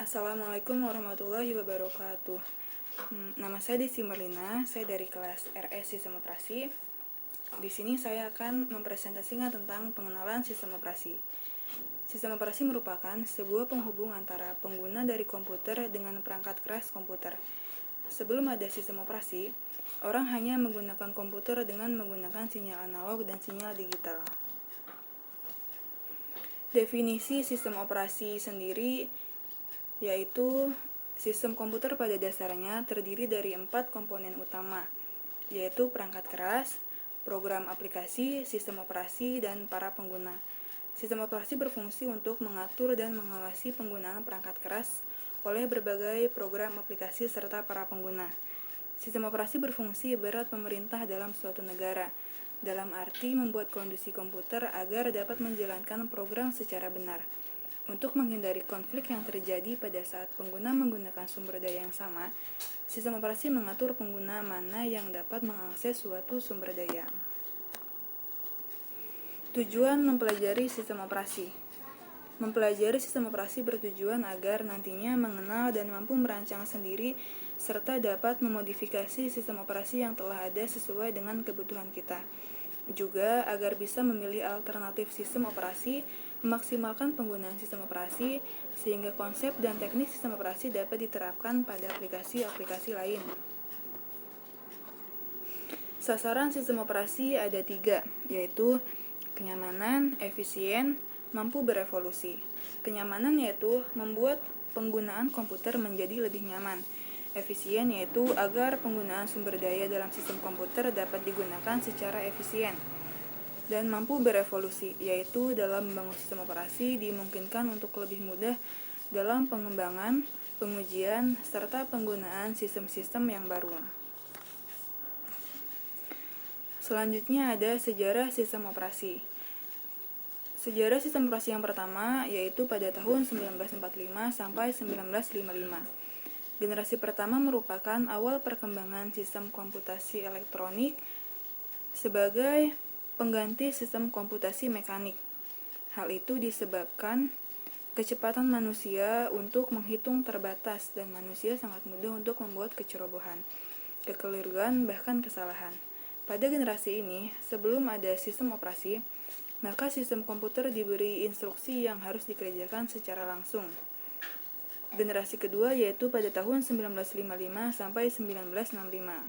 Assalamualaikum warahmatullahi wabarakatuh. Nama saya Desi Merlina, saya dari kelas RS Sistem Operasi. Di sini saya akan mempresentasikan tentang pengenalan sistem operasi. Sistem operasi merupakan sebuah penghubung antara pengguna dari komputer dengan perangkat keras komputer. Sebelum ada sistem operasi, orang hanya menggunakan komputer dengan menggunakan sinyal analog dan sinyal digital. Definisi sistem operasi sendiri yaitu sistem komputer pada dasarnya terdiri dari 4 komponen utama, yaitu perangkat keras, program aplikasi, sistem operasi, dan para pengguna. Sistem operasi berfungsi untuk mengatur dan mengawasi penggunaan perangkat keras oleh berbagai program aplikasi serta para pengguna. Sistem operasi berfungsi ibarat pemerintah dalam suatu negara, dalam arti membuat kondisi komputer agar dapat menjalankan program secara benar. Untuk menghindari konflik yang terjadi pada saat pengguna menggunakan sumber daya yang sama, sistem operasi mengatur pengguna mana yang dapat mengakses suatu sumber daya. Tujuan mempelajari sistem operasi. Mempelajari sistem operasi bertujuan agar nantinya mengenal dan mampu merancang sendiri serta dapat memodifikasi sistem operasi yang telah ada sesuai dengan kebutuhan kita. Juga agar bisa memilih alternatif sistem operasi, memaksimalkan penggunaan sistem operasi, sehingga konsep dan teknik sistem operasi dapat diterapkan pada aplikasi-aplikasi lain. Sasaran sistem operasi ada 3, yaitu kenyamanan, efisien, mampu berevolusi. Kenyamanan yaitu membuat penggunaan komputer menjadi lebih nyaman. Efisien yaitu agar penggunaan sumber daya dalam sistem komputer dapat digunakan secara efisien. Dan mampu berevolusi, yaitu dalam membangun sistem operasi dimungkinkan untuk lebih mudah dalam pengembangan, pengujian, serta penggunaan sistem-sistem yang baru. Selanjutnya ada sejarah sistem operasi. Sejarah sistem operasi yang pertama yaitu pada tahun 1945 sampai 1955. Generasi pertama merupakan awal perkembangan sistem komputasi elektronik sebagai pengganti sistem komputasi mekanik. Hal itu disebabkan kecepatan manusia untuk menghitung terbatas dan manusia sangat mudah untuk membuat kecerobohan, kekeliruan, bahkan kesalahan. Pada generasi ini, sebelum ada sistem operasi, maka sistem komputer diberi instruksi yang harus dikerjakan secara langsung. Generasi kedua yaitu pada tahun 1955 sampai 1965.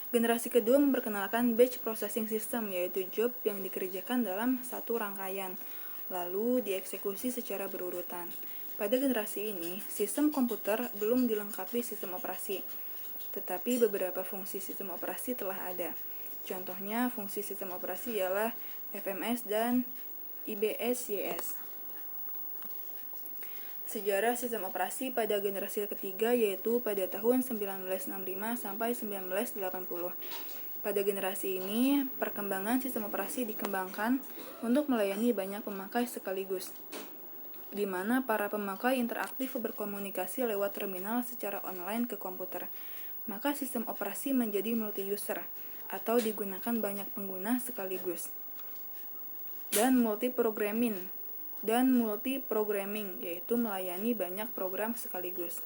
Generasi kedua memperkenalkan batch processing system, yaitu job yang dikerjakan dalam satu rangkaian, lalu dieksekusi secara berurutan. Pada generasi ini, sistem komputer belum dilengkapi sistem operasi, tetapi beberapa fungsi sistem operasi telah ada. Contohnya, fungsi sistem operasi ialah FMS dan IBS-YS. Sejarah sistem operasi pada generasi ketiga yaitu pada tahun 1965 sampai 1980. Pada generasi ini, perkembangan sistem operasi dikembangkan untuk melayani banyak pemakai sekaligus, di mana para pemakai interaktif berkomunikasi lewat terminal secara online ke komputer. Maka sistem operasi menjadi multi-user atau digunakan banyak pengguna sekaligus. Dan multi-programming yaitu melayani banyak program sekaligus.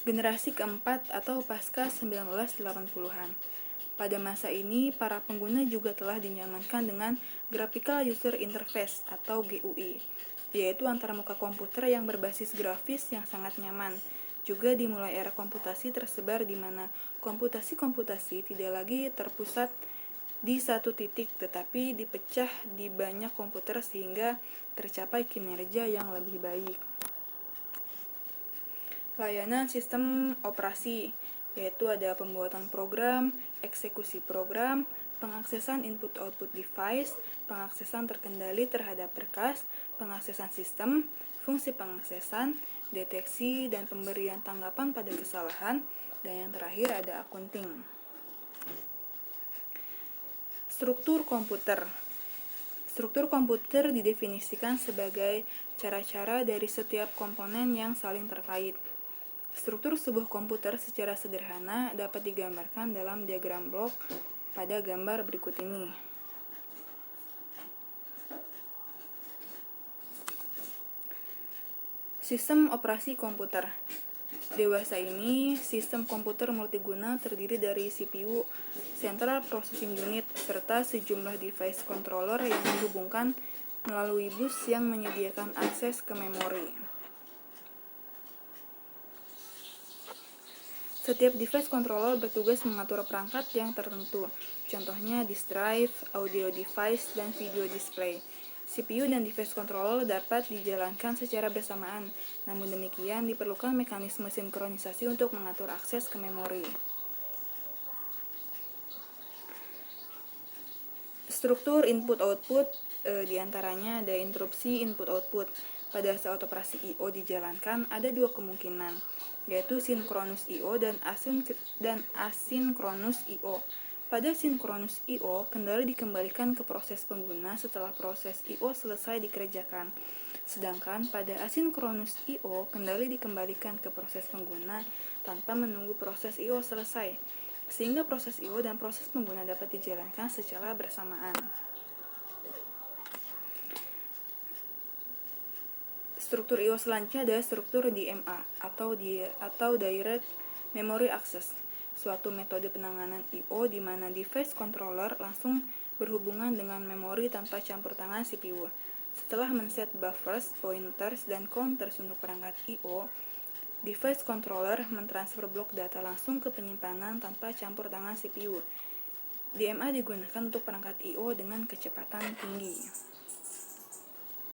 Generasi keempat atau pasca 1980-an. Pada masa ini, para pengguna juga telah dinyamankan dengan Graphical User Interface atau GUI, yaitu antarmuka komputer yang berbasis grafis yang sangat nyaman. Juga dimulai era komputasi tersebar di mana komputasi tidak lagi terpusat di satu titik tetapi dipecah di banyak komputer sehingga tercapai kinerja yang lebih baik. Layanan sistem operasi yaitu ada pembuatan program, eksekusi program, pengaksesan input-output device, pengaksesan terkendali terhadap berkas, pengaksesan sistem, fungsi pengaksesan, deteksi dan pemberian tanggapan pada kesalahan, dan yang terakhir ada akunting. Struktur komputer. Struktur komputer didefinisikan sebagai cara-cara dari setiap komponen yang saling terkait. Struktur sebuah komputer secara sederhana dapat digambarkan dalam diagram blok pada gambar berikut ini. Sistem operasi komputer. Dewasa ini, sistem komputer multiguna terdiri dari CPU, Central Processing Unit, serta sejumlah device controller yang dihubungkan melalui bus yang menyediakan akses ke memori. Setiap device controller bertugas mengatur perangkat yang tertentu, contohnya disk drive, audio device, dan video display. CPU dan device controller dapat dijalankan secara bersamaan, namun demikian diperlukan mekanisme sinkronisasi untuk mengatur akses ke memori. Struktur input-output, diantaranya ada interupsi input-output. Pada saat operasi I/O dijalankan, ada dua kemungkinan, yaitu sinkronus I/O dan asinkronus I/O. Pada sinkronus I/O, kendali dikembalikan ke proses pengguna setelah proses I/O selesai dikerjakan. Sedangkan pada asinkronus I/O, kendali dikembalikan ke proses pengguna tanpa menunggu proses I/O selesai, sehingga proses I/O dan proses pengguna dapat dijalankan secara bersamaan. Struktur I/O selanjutnya adalah struktur DMA atau Direct Memory Access, suatu metode penanganan I/O di mana device controller langsung berhubungan dengan memori tanpa campur tangan CPU. Setelah men-set buffers, pointers, dan counters untuk perangkat I/O, device controller mentransfer blok data langsung ke penyimpanan tanpa campur tangan CPU. DMA digunakan untuk perangkat I/O dengan kecepatan tinggi.